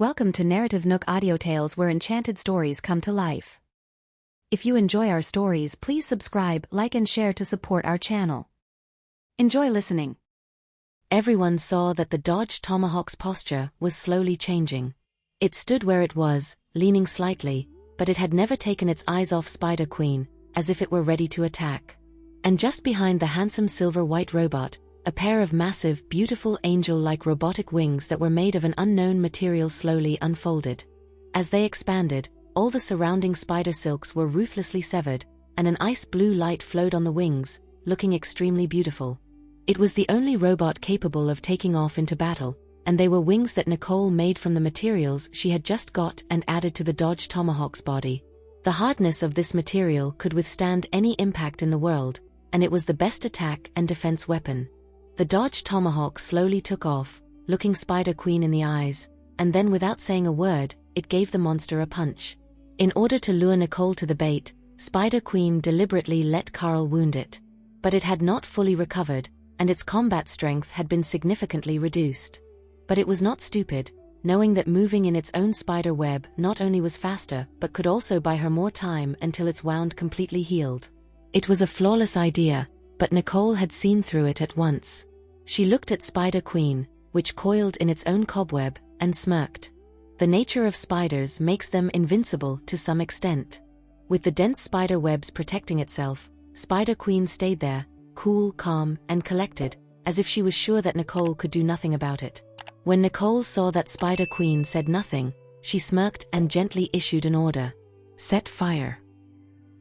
Welcome to NarrativeNook audio tales where enchanted stories come to life. If you enjoy our stories, please subscribe, like and share to support our channel. Enjoy listening. Everyone saw that the Dodge Tomahawk's posture was slowly changing. It stood where it was, leaning slightly, but it had never taken its eyes off Spider Queen, as if it were ready to attack. And just behind the handsome silver-white robot, a pair of massive, beautiful angel-like robotic wings that were made of an unknown material slowly unfolded. As they expanded, all the surrounding spider silks were ruthlessly severed, and an ice-blue light flowed on the wings, looking extremely beautiful. It was the only robot capable of taking off into battle, and they were wings that Nicole made from the materials she had just got and added to the Dodge Tomahawk's body. The hardness of this material could withstand any impact in the world, and it was the best attack and defense weapon. The Dodge Tomahawk slowly took off, looking Spider Queen in the eyes, and then without saying a word, it gave the monster a punch. In order to lure Nicole to the bait, Spider Queen deliberately let Carl wound it. But it had not fully recovered, and its combat strength had been significantly reduced. But it was not stupid, knowing that moving in its own spider web not only was faster but could also buy her more time until its wound completely healed. It was a flawless idea, but Nicole had seen through it at once. She looked at Spider Queen, which coiled in its own cobweb, and smirked. The nature of spiders makes them invincible to some extent. With the dense spider webs protecting itself, Spider Queen stayed there, cool, calm, and collected, as if she was sure that Nicole could do nothing about it. When Nicole saw that Spider Queen said nothing, she smirked and gently issued an order. Set fire.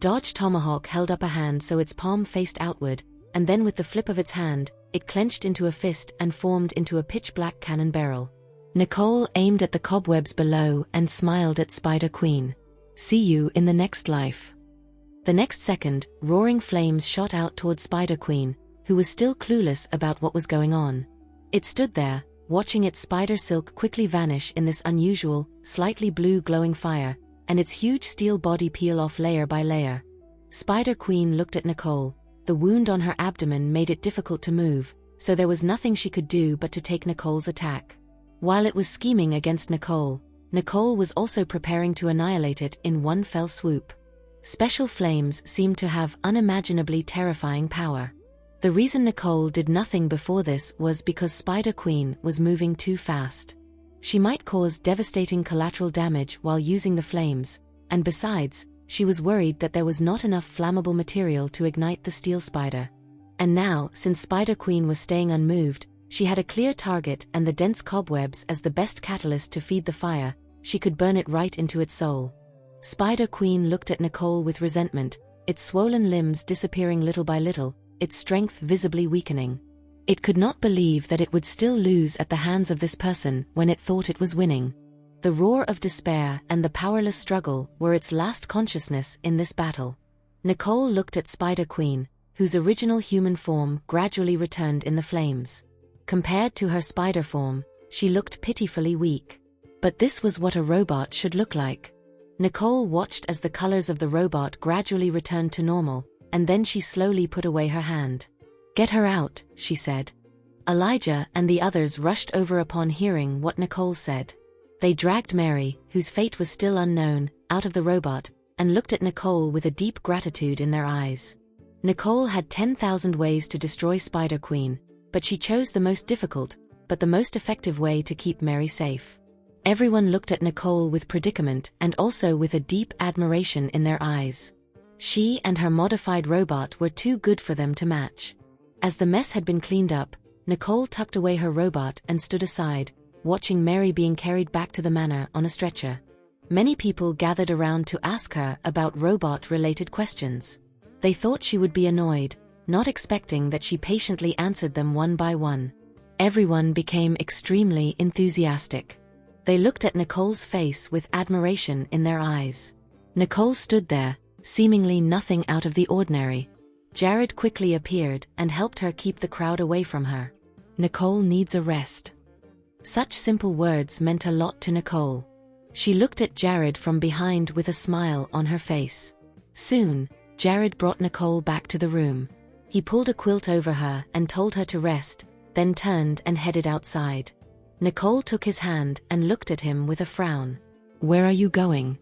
Dodge Tomahawk held up a hand so its palm faced outward, and then with the flip of its hand, it clenched into a fist and formed into a pitch-black cannon barrel. Nicole aimed at the cobwebs below and smiled at Spider Queen. See you in the next life. The next second, roaring flames shot out toward Spider Queen, who was still clueless about what was going on. It stood there, watching its spider silk quickly vanish in this unusual, slightly blue glowing fire, and its huge steel body peel off layer by layer. Spider Queen looked at Nicole. The wound on her abdomen made it difficult to move, so there was nothing she could do but to take Nicole's attack. While it was scheming against Nicole, Nicole was also preparing to annihilate it in one fell swoop. Special flames seemed to have unimaginably terrifying power. The reason Nicole did nothing before this was because Spider Queen was moving too fast. She might cause devastating collateral damage while using the flames, and besides, she was worried that there was not enough flammable material to ignite the steel spider. And now, since Spider Queen was staying unmoved, she had a clear target and the dense cobwebs as the best catalyst to feed the fire. She could burn it right into its soul. Spider Queen looked at Nicole with resentment, its swollen limbs disappearing little by little, its strength visibly weakening. It could not believe that it would still lose at the hands of this person when it thought it was winning. The roar of despair and the powerless struggle were its last consciousness in this battle. Nicole looked at Spider Queen, whose original human form gradually returned in the flames. Compared to her spider form, she looked pitifully weak. But this was what a robot should look like. Nicole watched as the colors of the robot gradually returned to normal, and then she slowly put away her hand. Get her out, she said. Elijah and the others rushed over upon hearing what Nicole said. They dragged Mary, whose fate was still unknown, out of the robot, and looked at Nicole with a deep gratitude in their eyes. Nicole had 10,000 ways to destroy Spider Queen, but she chose the most difficult, but the most effective way to keep Mary safe. Everyone looked at Nicole with predicament and also with a deep admiration in their eyes. She and her modified robot were too good for them to match. As the mess had been cleaned up, Nicole tucked away her robot and stood aside, watching Mary being carried back to the manor on a stretcher. Many people gathered around to ask her about robot-related questions. They thought she would be annoyed, not expecting that she patiently answered them one by one. Everyone became extremely enthusiastic. They looked at Nicole's face with admiration in their eyes. Nicole stood there, seemingly nothing out of the ordinary. Jared quickly appeared and helped her keep the crowd away from her. Nicole needs a rest. Such simple words meant a lot to Nicole. She looked at Jared from behind with a smile on her face. Soon, Jared brought Nicole back to the room. He pulled a quilt over her and told her to rest, then turned and headed outside. Nicole took his hand and looked at him with a frown. "Where are you going?"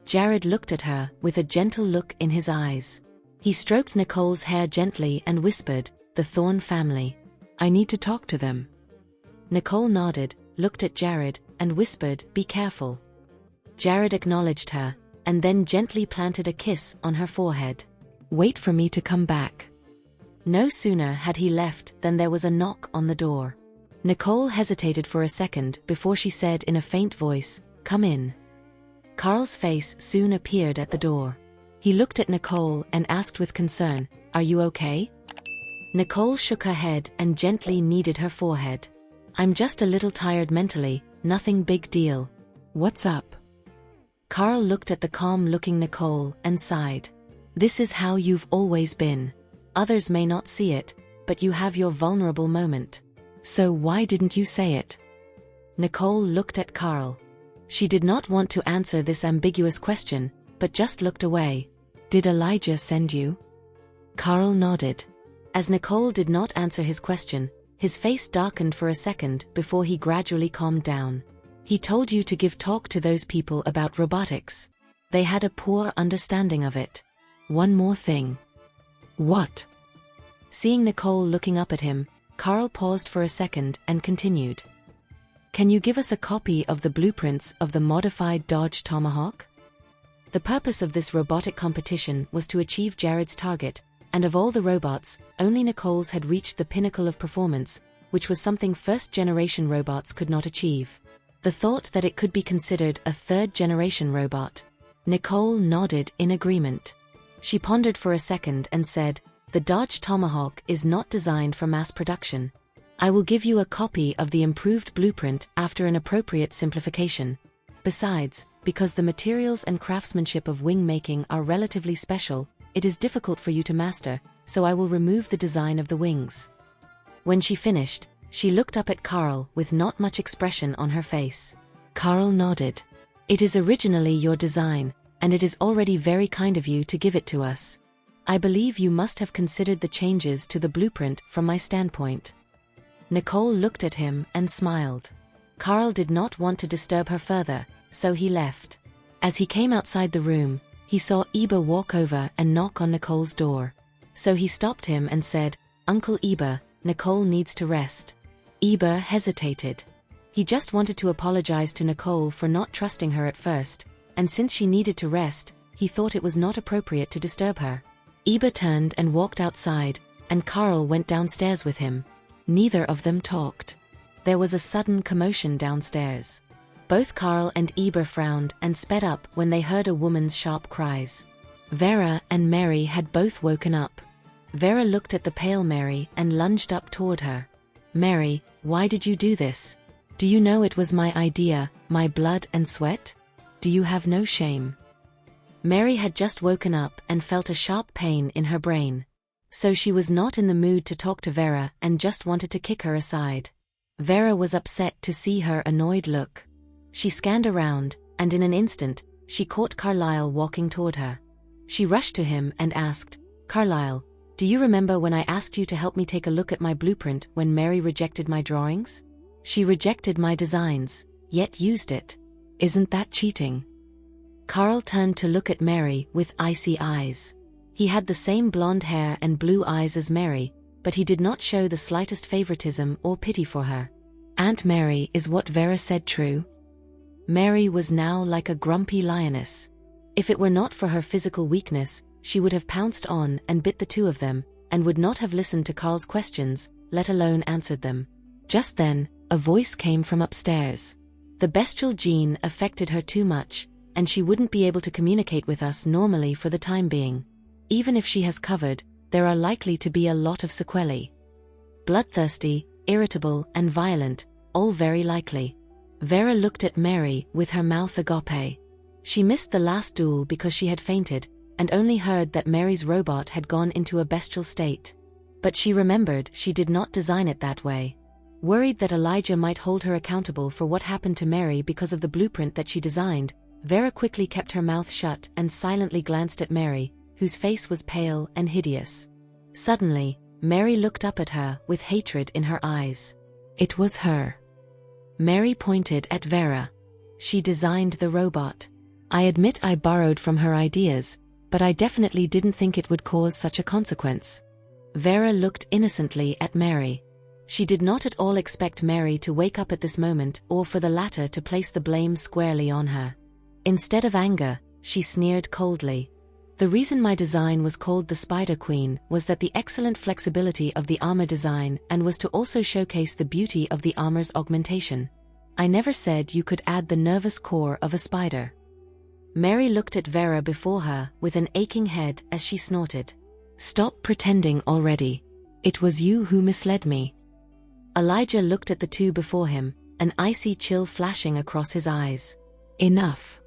Jared looked at her with a gentle look in his eyes. He stroked Nicole's hair gently and whispered, "The Thorne family. I need to talk to them." Nicole nodded, looked at Jared, and whispered, "Be careful." Jared acknowledged her, and then gently planted a kiss on her forehead. "Wait for me to come back." No sooner had he left than there was a knock on the door. Nicole hesitated for a second before she said in a faint voice, "Come in." Carl's face soon appeared at the door. He looked at Nicole and asked with concern, "Are you okay?" Nicole shook her head and gently kneaded her forehead. "I'm just a little tired mentally, nothing big deal." "What's up?" Carl looked at the calm-looking Nicole and sighed. "This is how you've always been. Others may not see it, but you have your vulnerable moment. So why didn't you say it?" Nicole looked at Carl. She did not want to answer this ambiguous question, but just looked away. "Did Elijah send you?" Carl nodded. As Nicole did not answer his question, his face darkened for a second before he gradually calmed down. "He told you to give talk to those people about robotics. They had a poor understanding of it. One more thing." "What?" Seeing Nicole looking up at him, Carl paused for a second and continued. "Can you give us a copy of the blueprints of the modified Dodge Tomahawk?" The purpose of this robotic competition was to achieve Jared's target, and of all the robots, only Nicole's had reached the pinnacle of performance, which was something first-generation robots could not achieve. The thought that it could be considered a third-generation robot. Nicole nodded in agreement. She pondered for a second and said, "The Dodge Tomahawk is not designed for mass production. I will give you a copy of the improved blueprint after an appropriate simplification. Besides, because the materials and craftsmanship of wing making are relatively special, it is difficult for you to master, so I will remove the design of the wings." When she finished, she looked up at Carl with not much expression on her face. Carl nodded. "It is originally your design, and it is already very kind of you to give it to us. I believe you must have considered the changes to the blueprint from my standpoint." Nicole looked at him and smiled. Carl did not want to disturb her further, so he left. As he came outside the room, he saw Eber walk over and knock on Nicole's door. So he stopped him and said, "Uncle Eber, Nicole needs to rest." Eber hesitated. He just wanted to apologize to Nicole for not trusting her at first, and since she needed to rest, he thought it was not appropriate to disturb her. Eber turned and walked outside, and Carl went downstairs with him. Neither of them talked. There was a sudden commotion downstairs. Both Carl and Eber frowned and sped up when they heard a woman's sharp cries. Vera and Mary had both woken up. Vera looked at the pale Mary and lunged up toward her. "Mary, why did you do this? Do you know it was my idea, my blood and sweat? Do you have no shame?" Mary had just woken up and felt a sharp pain in her brain. So she was not in the mood to talk to Vera and just wanted to kick her aside. Vera was upset to see her annoyed look. She scanned around, and in an instant, she caught Carlisle walking toward her. She rushed to him and asked, "Carlisle, do you remember when I asked you to help me take a look at my blueprint when Mary rejected my drawings? She rejected my designs, yet used it. Isn't that cheating?" Carl turned to look at Mary with icy eyes. He had the same blonde hair and blue eyes as Mary, but he did not show the slightest favoritism or pity for her. "Aunt Mary, is what Vera said true?" Mary was now like a grumpy lioness. If it were not for her physical weakness, she would have pounced on and bit the two of them, and would not have listened to Carl's questions, let alone answered them. Just then, a voice came from upstairs. "The bestial gene affected her too much, and she wouldn't be able to communicate with us normally for the time being. Even if she has covered, there are likely to be a lot of sequelae. Bloodthirsty, irritable, and violent, all very likely." Vera looked at Mary with her mouth agape. She missed the last duel because she had fainted, and only heard that Mary's robot had gone into a bestial state. But she remembered she did not design it that way. Worried that Elijah might hold her accountable for what happened to Mary because of the blueprint that she designed, Vera quickly kept her mouth shut and silently glanced at Mary, whose face was pale and hideous. Suddenly, Mary looked up at her with hatred in her eyes. It was her. Mary pointed at Vera. She designed the robot. I admit I borrowed from her ideas, but I definitely didn't think it would cause such a consequence. Vera looked innocently at Mary. She did not at all expect Mary to wake up at this moment or for the latter to place the blame squarely on her. Instead of anger, she sneered coldly. The reason my design was called the Spider Queen was that the excellent flexibility of the armor design and was to also showcase the beauty of the armor's augmentation. I never said you could add the nervous core of a spider. Mary looked at Vera before her with an aching head as she snorted. Stop pretending already. It was you who misled me. Elijah looked at the two before him, an icy chill flashing across his eyes. Enough.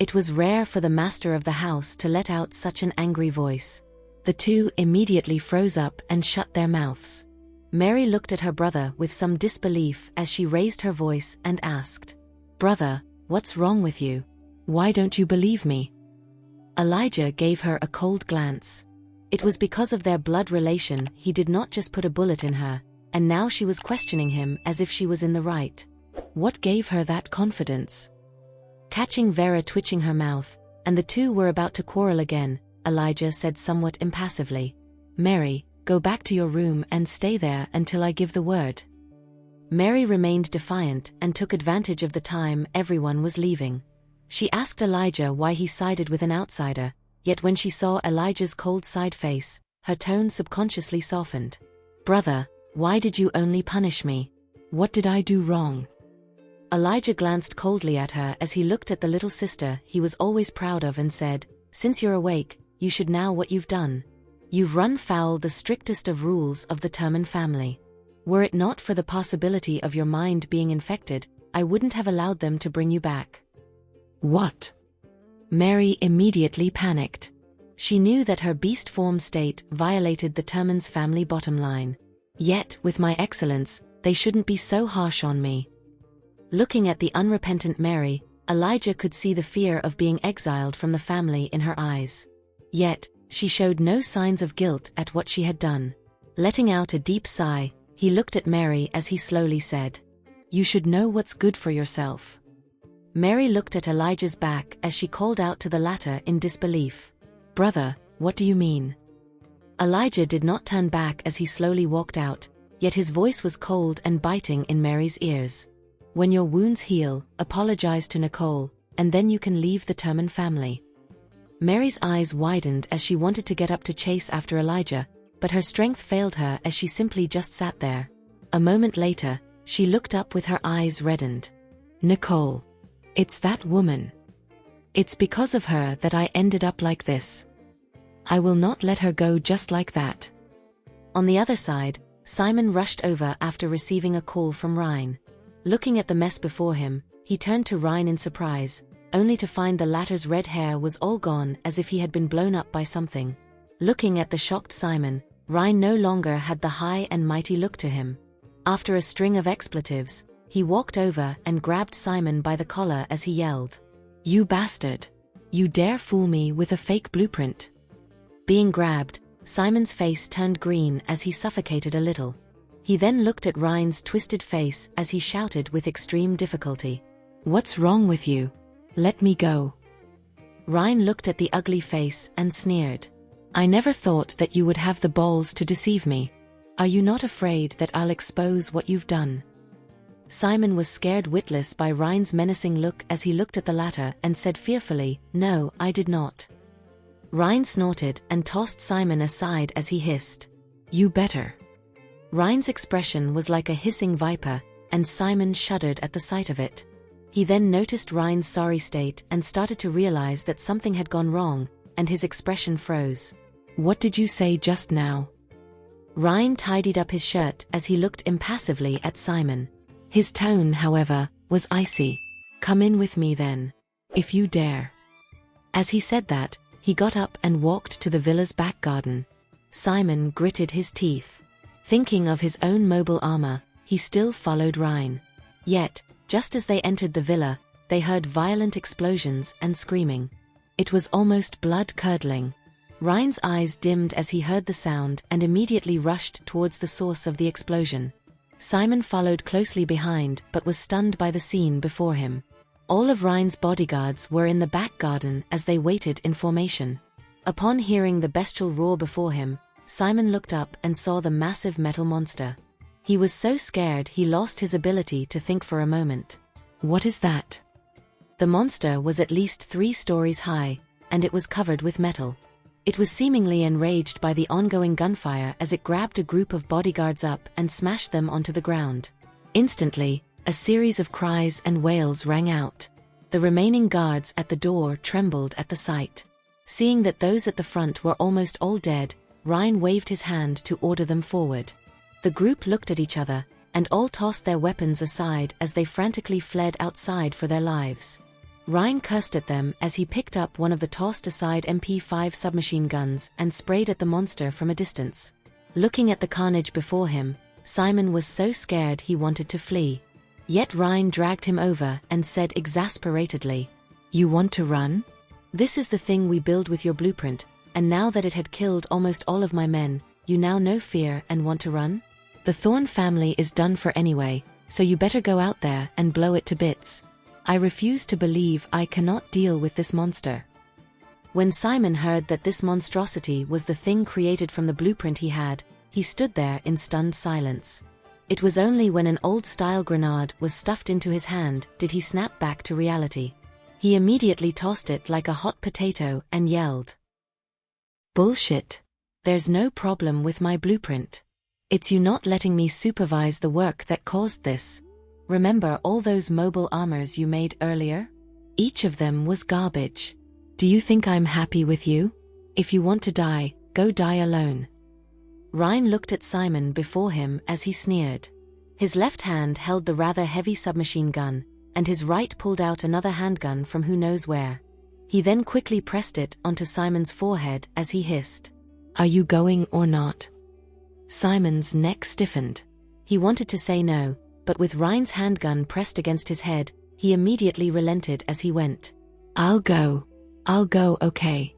It was rare for the master of the house to let out such an angry voice. The two immediately froze up and shut their mouths. Mary looked at her brother with some disbelief as she raised her voice and asked, Brother, what's wrong with you? Why don't you believe me? Elijah gave her a cold glance. It was because of their blood relation he did not just put a bullet in her, and now she was questioning him as if she was in the right. What gave her that confidence? Catching Vera twitching her mouth, and the two were about to quarrel again, Elijah said somewhat impassively, Mary, go back to your room and stay there until I give the word. Mary remained defiant and took advantage of the time everyone was leaving. She asked Elijah why he sided with an outsider, yet when she saw Elijah's cold side face, her tone subconsciously softened. Brother, why did you only punish me? What did I do wrong? Elijah glanced coldly at her as he looked at the little sister he was always proud of and said, Since you're awake, you should know what you've done. You've run foul the strictest of rules of the Terman family. Were it not for the possibility of your mind being infected, I wouldn't have allowed them to bring you back. What? Mary immediately panicked. She knew that her beast form state violated the Terman's family bottom line. Yet, with my excellence, they shouldn't be so harsh on me. Looking at the unrepentant Mary, Elijah could see the fear of being exiled from the family in her eyes. Yet, she showed no signs of guilt at what she had done. Letting out a deep sigh, he looked at Mary as he slowly said, You should know what's good for yourself. Mary looked at Elijah's back as she called out to the latter in disbelief. Brother, what do you mean? Elijah did not turn back as he slowly walked out, yet his voice was cold and biting in Mary's ears. When your wounds heal, apologize to Nicole, and then you can leave the Terman family. Mary's eyes widened as she wanted to get up to chase after Elijah, but her strength failed her as she simply just sat there. A moment later, she looked up with her eyes reddened. Nicole. It's that woman. It's because of her that I ended up like this. I will not let her go just like that. On the other side, Simon rushed over after receiving a call from Ryan. Looking at the mess before him, he turned to Ryan in surprise, only to find the latter's red hair was all gone as if he had been blown up by something. Looking at the shocked Simon, Ryan no longer had the high and mighty look to him. After a string of expletives, he walked over and grabbed Simon by the collar as he yelled, You bastard! You dare fool me with a fake blueprint? Being grabbed, Simon's face turned green as he suffocated a little. He then looked at Ryan's twisted face as he shouted with extreme difficulty, What's wrong with you? Let me go. Ryan looked at the ugly face and sneered. I never thought that you would have the balls to deceive me. Are you not afraid that I'll expose what you've done? Simon was scared witless by Ryan's menacing look as he looked at the latter and said fearfully, No, I did not. Ryan snorted and tossed Simon aside as he hissed, You better. Ryan's expression was like a hissing viper, and Simon shuddered at the sight of it. He then noticed Ryan's sorry state and started to realize that something had gone wrong, and his expression froze. What did you say just now? Ryan tidied up his shirt as he looked impassively at Simon. His tone, however, was icy. Come in with me then. If you dare. As he said that, he got up and walked to the villa's back garden. Simon gritted his teeth. Thinking of his own mobile armor, he still followed Ryan. Yet, just as they entered the villa, they heard violent explosions and screaming. It was almost blood-curdling. Ryan's eyes dimmed as he heard the sound and immediately rushed towards the source of the explosion. Simon followed closely behind but was stunned by the scene before him. All of Ryan's bodyguards were in the back garden as they waited in formation. Upon hearing the bestial roar before him, Simon looked up and saw the massive metal monster. He was so scared he lost his ability to think for a moment. What is that? The monster was at least 3 stories high, and it was covered with metal. It was seemingly enraged by the ongoing gunfire as it grabbed a group of bodyguards up and smashed them onto the ground. Instantly, a series of cries and wails rang out. The remaining guards at the door trembled at the sight. Seeing that those at the front were almost all dead, Ryan waved his hand to order them forward. The group looked at each other, and all tossed their weapons aside as they frantically fled outside for their lives. Ryan cursed at them as he picked up one of the tossed-aside MP5 submachine guns and sprayed at the monster from a distance. Looking at the carnage before him, Simon was so scared he wanted to flee. Yet Ryan dragged him over and said exasperatedly, "You want to run? This is the thing we build with your blueprint, and now that it had killed almost all of my men, you now know fear and want to run? The Thorne family is done for anyway, so you better go out there and blow it to bits. I refuse to believe I cannot deal with this monster." When Simon heard that this monstrosity was the thing created from the blueprint he stood there in stunned silence. It was only when an old-style grenade was stuffed into his hand did he snap back to reality. He immediately tossed it like a hot potato and yelled, "Bullshit! There's no problem with my blueprint. It's you not letting me supervise the work that caused this. Remember all those mobile armors you made earlier? Each of them was garbage. Do you think I'm happy with you? If you want to die, go die alone." Ryan looked at Simon before him as he sneered. His left hand held the rather heavy submachine gun, and his right pulled out another handgun from who knows where. He then quickly pressed it onto Simon's forehead as he hissed, "Are you going or not?" Simon's neck stiffened. He wanted to say no, but with Ryan's handgun pressed against his head, he immediately relented as he went, I'll go, okay."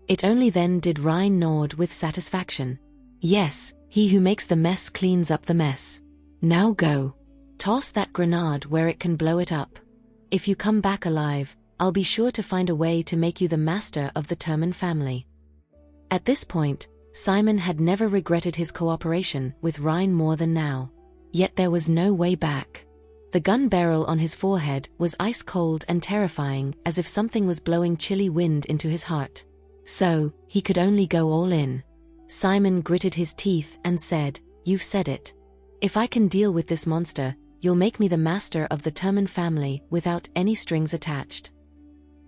It only then did Ryan nod with satisfaction. Yes, he who makes the mess cleans up the mess. Now go. Toss that grenade where it can blow it up. If you come back alive, I'll be sure to find a way to make you the master of the Thurman family. At this point, Simon had never regretted his cooperation with Ryan more than now. Yet there was no way back. The gun barrel on his forehead was ice cold and terrifying, as if something was blowing chilly wind into his heart. So, he could only go all in. Simon gritted his teeth and said, "You've said it. If I can deal with this monster, you'll make me the master of the Thurman family without any strings attached."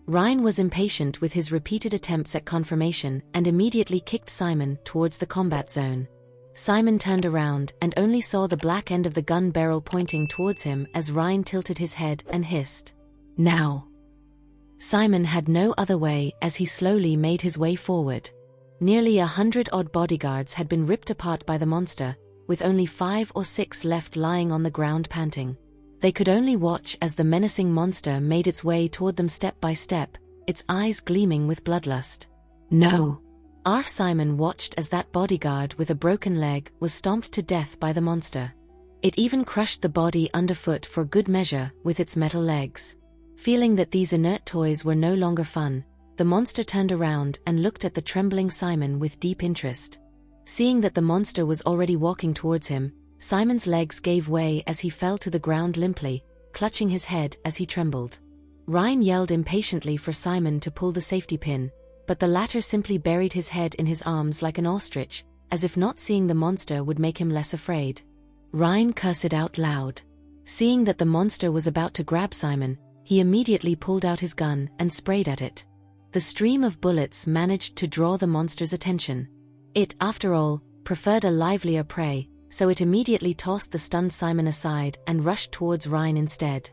Ryan was impatient with his repeated attempts at confirmation and immediately kicked Simon towards the combat zone. Simon turned around and only saw the black end of the gun barrel pointing towards him as Ryan tilted his head and hissed, "Now." Simon had no other way as he slowly made his way forward. Nearly 100-odd bodyguards had been ripped apart by the monster, with only 5 or 6 left lying on the ground panting. They could only watch as the menacing monster made its way toward them step by step, its eyes gleaming with bloodlust. "No!" Simon watched as that bodyguard with a broken leg was stomped to death by the monster. It even crushed the body underfoot for good measure with its metal legs. Feeling that these inert toys were no longer fun, the monster turned around and looked at the trembling Simon with deep interest. Seeing that the monster was already walking towards him, Simon's legs gave way as he fell to the ground limply, clutching his head as he trembled. Ryan yelled impatiently for Simon to pull the safety pin, but the latter simply buried his head in his arms like an ostrich, as if not seeing the monster would make him less afraid. Ryan cursed out loud. Seeing that the monster was about to grab Simon, he immediately pulled out his gun and sprayed at it. The stream of bullets managed to draw the monster's attention. It, after all, preferred a livelier prey, so it immediately tossed the stunned Simon aside and rushed towards Ryan instead.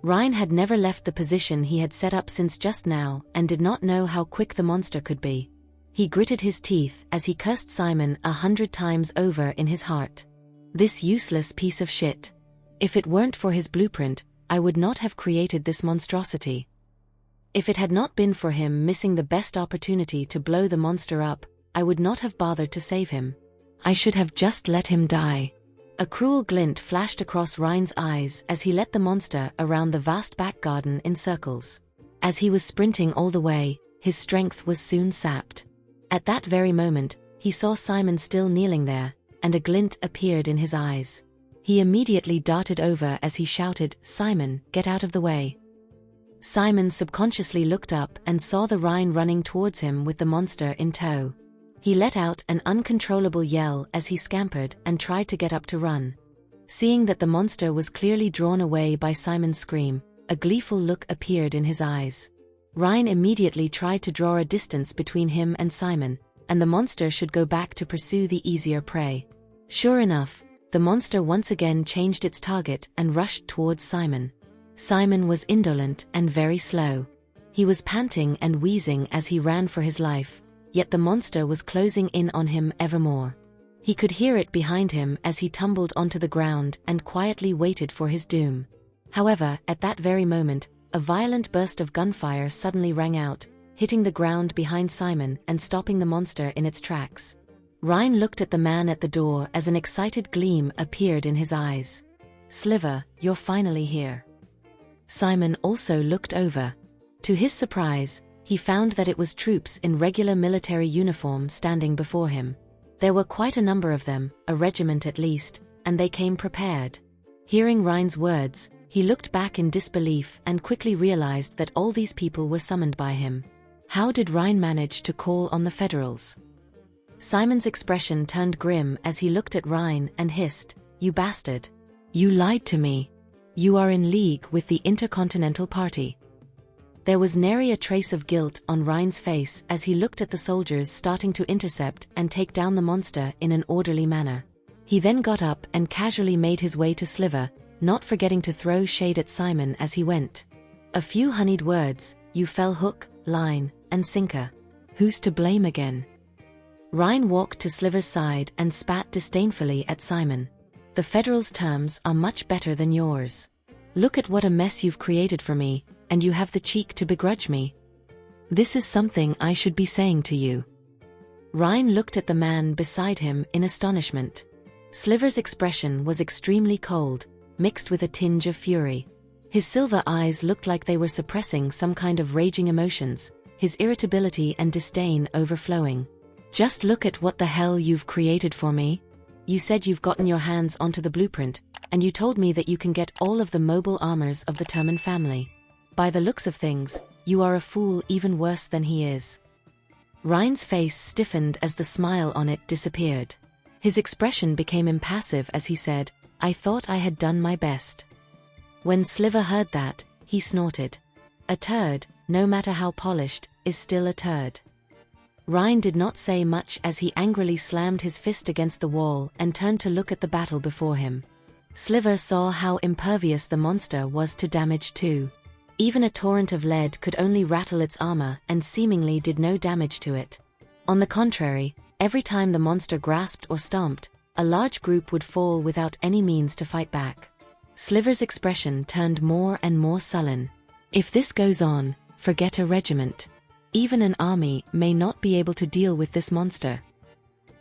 Ryan had never left the position he had set up since just now and did not know how quick the monster could be. He gritted his teeth as he cursed Simon 100 times over in his heart. This useless piece of shit. If it weren't for his blueprint, I would not have created this monstrosity. If it had not been for him missing the best opportunity to blow the monster up, I would not have bothered to save him. I should have just let him die. A cruel glint flashed across Ryan's eyes as he let the monster around the vast back garden in circles. As he was sprinting all the way, his strength was soon sapped. At that very moment, he saw Simon still kneeling there, and a glint appeared in his eyes. He immediately darted over as he shouted, "Simon, get out of the way." Simon subconsciously looked up and saw the Rhine running towards him with the monster in tow. He let out an uncontrollable yell as he scampered and tried to get up to run. Seeing that the monster was clearly drawn away by Simon's scream, a gleeful look appeared in his eyes. Rhine immediately tried to draw a distance between him and Simon, and the monster should go back to pursue the easier prey. Sure enough, the monster once again changed its target and rushed towards Simon. Simon was indolent and very slow. He was panting and wheezing as he ran for his life, yet the monster was closing in on him ever more. He could hear it behind him as he tumbled onto the ground and quietly waited for his doom. However, at that very moment, a violent burst of gunfire suddenly rang out, hitting the ground behind Simon and stopping the monster in its tracks. Ryan looked at the man at the door as an excited gleam appeared in his eyes. "Sliver, you're finally here." Simon also looked over. To his surprise, he found that it was troops in regular military uniform standing before him. There were quite a number of them, a regiment at least, and they came prepared. Hearing Ryan's words, he looked back in disbelief and quickly realized that all these people were summoned by him. How did Ryan manage to call on the Federals? Simon's expression turned grim as he looked at Ryan and hissed, "You bastard. You lied to me. You are in league with the Intercontinental Party." There was nary a trace of guilt on Ryan's face as he looked at the soldiers starting to intercept and take down the monster in an orderly manner. He then got up and casually made his way to Sliver, not forgetting to throw shade at Simon as he went. A few honeyed words, "You fell hook, line, and sinker. Who's to blame again?" Ryan walked to Sliver's side and spat disdainfully at Simon. "The Federals' terms are much better than yours. Look at what a mess you've created for me, and you have the cheek to begrudge me. This is something I should be saying to you." Ryan looked at the man beside him in astonishment. Sliver's expression was extremely cold, mixed with a tinge of fury. His silver eyes looked like they were suppressing some kind of raging emotions, his irritability and disdain overflowing. "Just look at what the hell you've created for me. You said you've gotten your hands onto the blueprint, and you told me that you can get all of the mobile armors of the Terman family. By the looks of things, you are a fool even worse than he is." Ryan's face stiffened as the smile on it disappeared. His expression became impassive as he said, "I thought I had done my best." When Sliver heard that, he snorted. A turd, no matter how polished, is still a turd. Ryan did not say much as he angrily slammed his fist against the wall and turned to look at the battle before him. Sliver saw how impervious the monster was to damage too. Even a torrent of lead could only rattle its armor and seemingly did no damage to it. On the contrary, every time the monster grasped or stomped, a large group would fall without any means to fight back. Sliver's expression turned more and more sullen. "If this goes on, forget a regiment. Even an army may not be able to deal with this monster."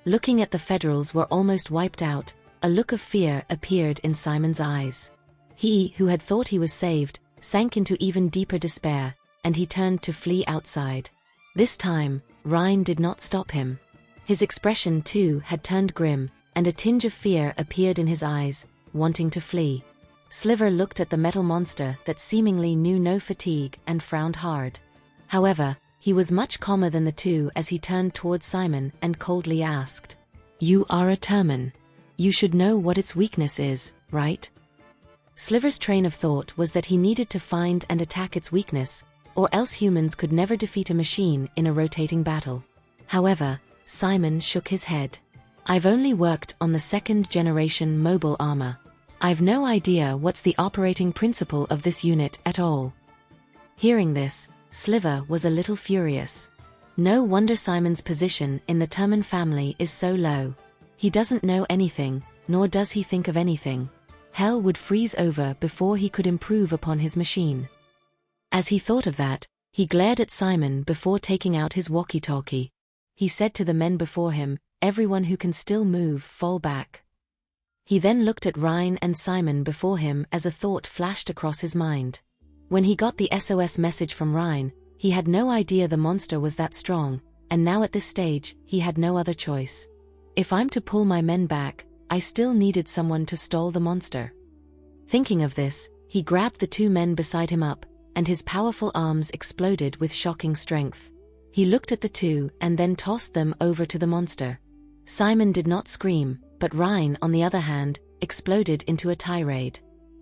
Looking at the Federals were almost wiped out, a look of fear appeared in Simon's eyes. He, who had thought he was saved, sank into even deeper despair, and he turned to flee outside. This time, Ryan did not stop him. His expression too had turned grim, and a tinge of fear appeared in his eyes, wanting to flee. Sliver looked at the metal monster that seemingly knew no fatigue and frowned hard. However, he was much calmer than the two as he turned towards Simon and coldly asked, "You are a Terman. You should know what its weakness is, right?" Sliver's train of thought was that he needed to find and attack its weakness, or else humans could never defeat a machine in a rotating battle. However, Simon shook his head. "I've only worked on the second-generation mobile armor. I've no idea what's the operating principle of this unit at all." Hearing this, Sliver was a little furious. No wonder Simon's position in the Terman family is so low. He doesn't know anything, nor does he think of anything. Hell would freeze over before he could improve upon his machine. As he thought of that, he glared at Simon before taking out his walkie-talkie. He said to the men before him, "Everyone who can still move, fall back." He then looked at Ryan and Simon before him as a thought flashed across his mind. When he got the SOS message from Ryan, he had no idea the monster was that strong, and now at this stage, he had no other choice. If I'm to pull my men back, I still needed someone to stall the monster. Thinking of this, he grabbed the two men beside him up, and his powerful arms exploded with shocking strength. He looked at the two and then tossed them over to the monster. Simon did not scream, but Ryan, on the other hand, exploded into a tirade.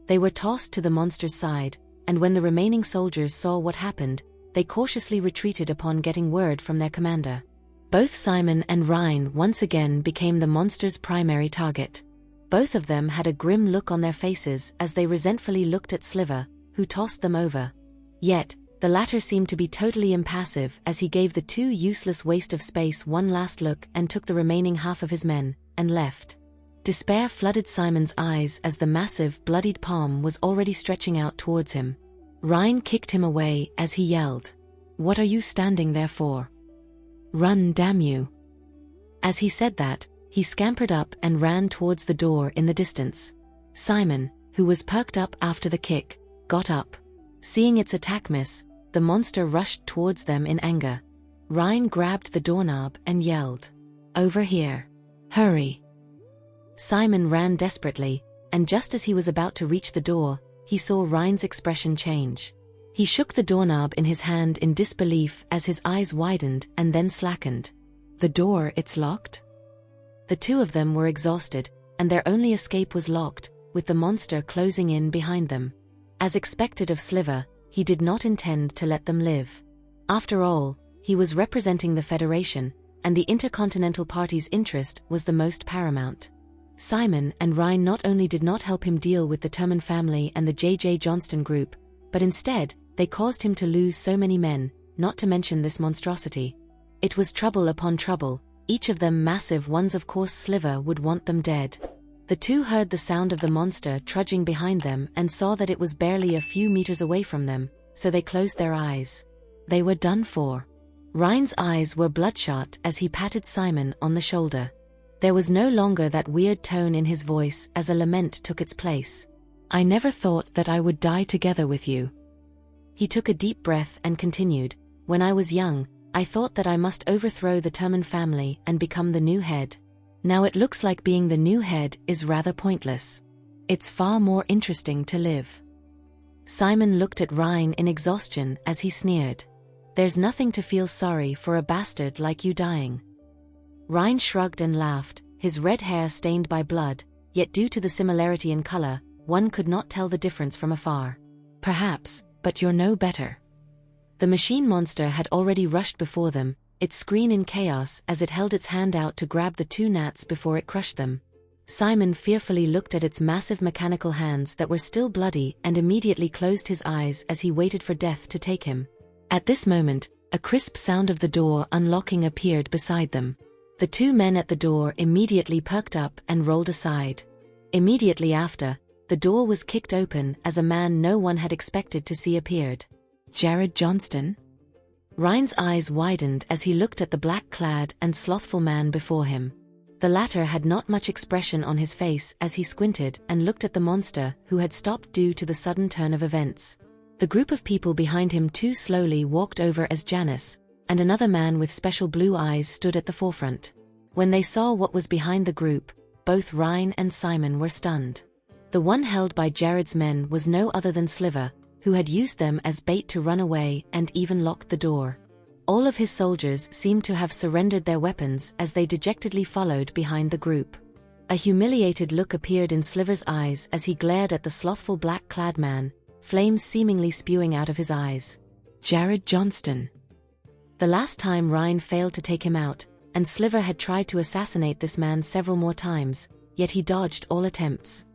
They were tossed to the monster's side, and when the remaining soldiers saw what happened, they cautiously retreated upon getting word from their commander. Both Simon and Ryan once again became the monster's primary target. Both of them had a grim look on their faces as they resentfully looked at Sliver, who tossed them over. Yet, the latter seemed to be totally impassive as he gave the two useless waste of space one last look and took the remaining half of his men, and left. Despair flooded Simon's eyes as the massive, bloodied palm was already stretching out towards him. Ryan kicked him away as he yelled, "What are you standing there for? Run, damn you!" As he said that, he scampered up and ran towards the door in the distance. Simon, who was perked up after the kick, got up. Seeing its attack miss, the monster rushed towards them in anger. Ryan grabbed the doorknob and yelled, "Over here! Hurry!" Simon ran desperately, and just as he was about to reach the door, he saw Ryan's expression change. He shook the doorknob in his hand in disbelief as his eyes widened and then slackened. "The door, it's locked?" The two of them were exhausted, and their only escape was locked, with the monster closing in behind them. As expected of Sliver, he did not intend to let them live. After all, he was representing the Federation, and the Intercontinental Party's interest was the most paramount. Simon and Ryan not only did not help him deal with the Turman family and the J.J. Johnston group, but instead, they caused him to lose so many men, not to mention this monstrosity. It was trouble upon trouble, each of them massive ones. Of course Sliver would want them dead. The two heard the sound of the monster trudging behind them and saw that it was barely a few meters away from them, so they closed their eyes. They were done for. Ryan's eyes were bloodshot as he patted Simon on the shoulder. There was no longer that weird tone in his voice as a lament took its place. "I never thought that I would die together with you." He took a deep breath and continued, "When I was young, I thought that I must overthrow the Turman family and become the new head. Now it looks like being the new head is rather pointless. It's far more interesting to live." Simon looked at Ryan in exhaustion as he sneered, "There's nothing to feel sorry for a bastard like you dying." Ryan shrugged and laughed, his red hair stained by blood, yet due to the similarity in color, one could not tell the difference from afar. "Perhaps, but you're no better." The machine monster had already rushed before them, its screen in chaos as it held its hand out to grab the two gnats before it crushed them. Simon fearfully looked at its massive mechanical hands that were still bloody and immediately closed his eyes as he waited for death to take him. At this moment, a crisp sound of the door unlocking appeared beside them. The two men at the door immediately perked up and rolled aside. Immediately after, the door was kicked open as a man no one had expected to see appeared. "Jared Johnston?" Ryan's eyes widened as he looked at the black-clad and slothful man before him. The latter had not much expression on his face as he squinted and looked at the monster who had stopped due to the sudden turn of events. The group of people behind him too slowly walked over as Janice, and another man with special blue eyes stood at the forefront. When they saw what was behind the group, both Ryan and Simon were stunned. The one held by Jared's men was no other than Sliver, who had used them as bait to run away and even locked the door. All of his soldiers seemed to have surrendered their weapons as they dejectedly followed behind the group. A humiliated look appeared in Sliver's eyes as he glared at the slothful black-clad man, flames seemingly spewing out of his eyes. Jared Johnston. The last time Ryan failed to take him out, and Sliver had tried to assassinate this man several more times, yet he dodged all attempts.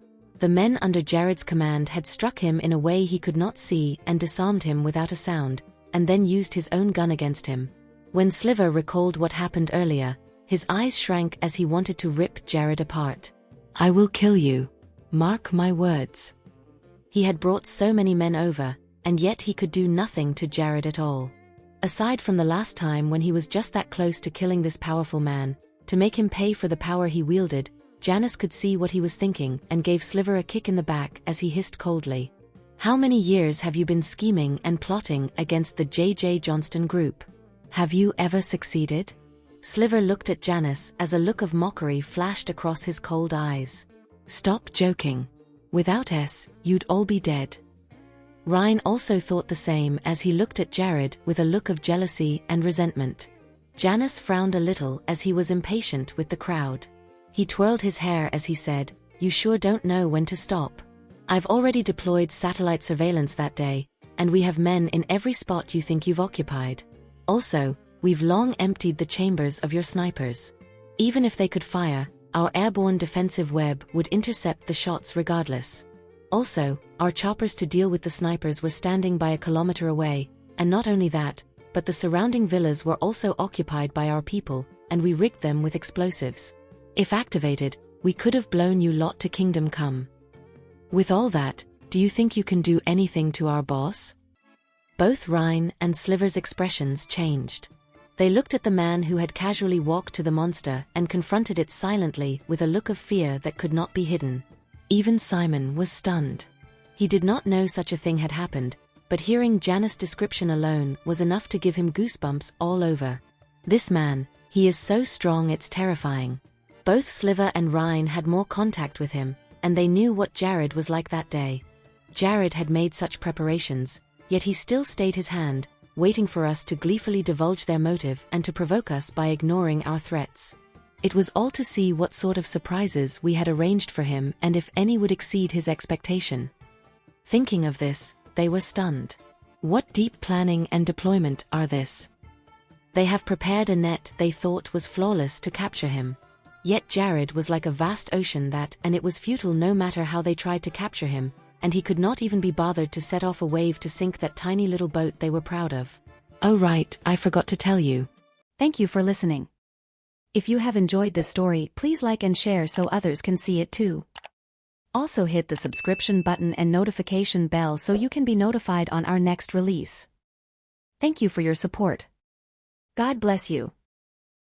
The men under Jared's command had struck him in a way he could not see and disarmed him without a sound, and then used his own gun against him. When Sliver recalled what happened earlier, his eyes shrank as he wanted to rip Jared apart. "I will kill you. Mark my words." He had brought so many men over, and yet he could do nothing to Jared at all. Aside from the last time when he was just that close to killing this powerful man, to make him pay for the power he wielded, Janice could see what he was thinking and gave Sliver a kick in the back as he hissed coldly. "How many years have you been scheming and plotting against the J.J. Johnston Group? Have you ever succeeded?" Sliver looked at Janice as a look of mockery flashed across his cold eyes. "Stop joking. Without us, you'd all be dead." Ryan also thought the same as he looked at Jared with a look of jealousy and resentment. Janice frowned a little as he was impatient with the crowd. He twirled his hair as he said, "You sure don't know when to stop. I've already deployed satellite surveillance that day, and we have men in every spot you think you've occupied. Also, we've long emptied the chambers of your snipers. Even if they could fire, our airborne defensive web would intercept the shots regardless. Also, our choppers to deal with the snipers were standing by a kilometer away, and not only that, but the surrounding villas were also occupied by our people, and we rigged them with explosives. If activated, we could have blown you lot to kingdom come. With all that, do you think you can do anything to our boss?" Both Ryan and Sliver's expressions changed. They looked at the man who had casually walked to the monster and confronted it silently with a look of fear that could not be hidden. Even Simon was stunned. He did not know such a thing had happened, but hearing Janice's description alone was enough to give him goosebumps all over. This man, he is so strong it's terrifying. Both Sliver and Ryan had more contact with him, and they knew what Jared was like that day. Jared had made such preparations, yet he still stayed his hand, waiting for us to gleefully divulge their motive and to provoke us by ignoring our threats. It was all to see what sort of surprises we had arranged for him and if any would exceed his expectation. Thinking of this, they were stunned. What deep planning and deployment are this? They have prepared a net they thought was flawless to capture him. Yet Jared was like a vast ocean and it was futile no matter how they tried to capture him, and he could not even be bothered to set off a wave to sink that tiny little boat they were proud of. Oh right, I forgot to tell you. Thank you for listening. If you have enjoyed this story, please like and share so others can see it too. Also hit the subscription button and notification bell so you can be notified on our next release. Thank you for your support. God bless you.